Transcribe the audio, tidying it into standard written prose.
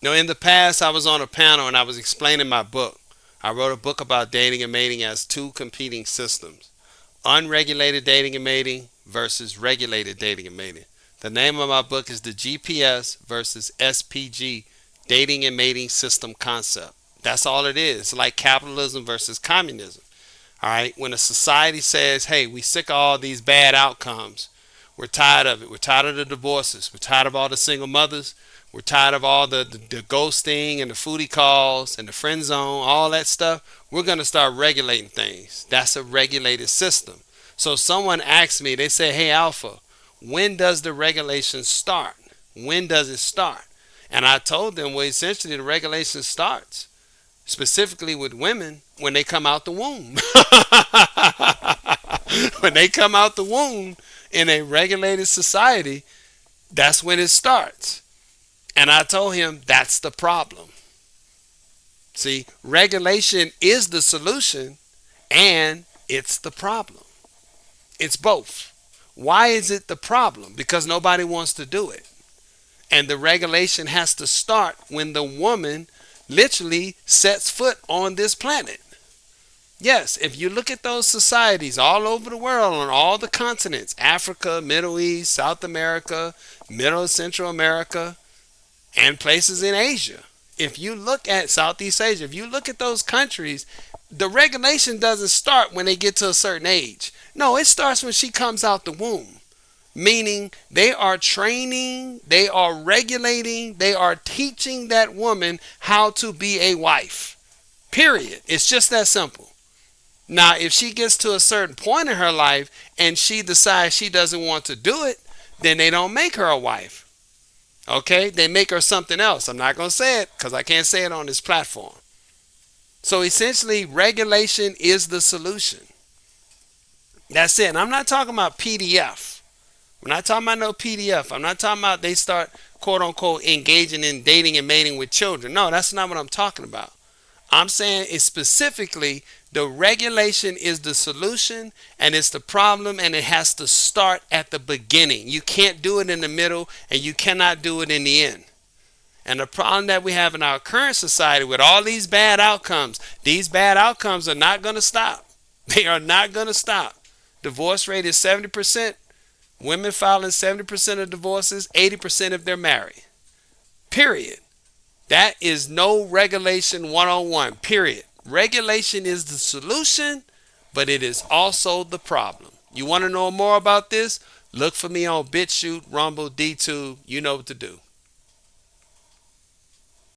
Now, in the past, I was on a panel and I was explaining my book. I wrote a book about dating and mating as two competing systems: unregulated dating and mating versus regulated dating and mating. The name of my book is the GPS versus SPG Dating and Mating System Concept. That's all it is. It's like capitalism versus communism. All right. When a society says, hey, we sick of all these bad outcomes, we're tired of it. We're tired of the divorces. We're tired of all the single mothers. We're tired of all the ghosting and the foodie calls and the friend zone, all that stuff. We're going to start regulating things. That's a regulated system. So someone asked me, they say, hey, Alpha, when does the regulation start? When does it start? And I told them, well, essentially the regulation starts specifically with women when they come out the womb. When they come out the womb in a regulated society, that's when it starts. And I told him that's the problem. See, regulation is the solution and it's the problem. It's both. Why is it the problem? Because nobody wants to do it. And the regulation has to start when the woman literally sets foot on this planet. Yes, if you look at those societies all over the world, on all the continents, Africa, Middle East, South America, Middle and Central America, and places in Asia. If you look at Southeast Asia, if you look at those countries, the regulation doesn't start when they get to a certain age. No, it starts when she comes out the womb. Meaning they are training, they are regulating, they are teaching that woman how to be a wife. Period. It's just that simple. Now, if she gets to a certain point in her life and she decides she doesn't want to do it, then they don't make her a wife. Okay? They make her something else. I'm not going to say it because I can't say it on this platform. So essentially, regulation is the solution. That's it. And I'm not talking about PDF. I'm not talking about no PDF. I'm not talking about they start, quote unquote, engaging in dating and mating with children. No, that's not what I'm talking about. I'm saying it's specifically the regulation is the solution and it's the problem, and it has to start at the beginning. You can't do it in the middle and you cannot do it in the end. And the problem that we have in our current society with all these bad outcomes are not going to stop. They are not going to stop. Divorce rate is 70%. Women filing 70% of divorces, 80% if they're married. Period. That is no regulation 101. Period. Regulation is the solution, but it is also the problem. You want to know more about this? Look for me on BitChute, Rumble, DTube. You know what to do.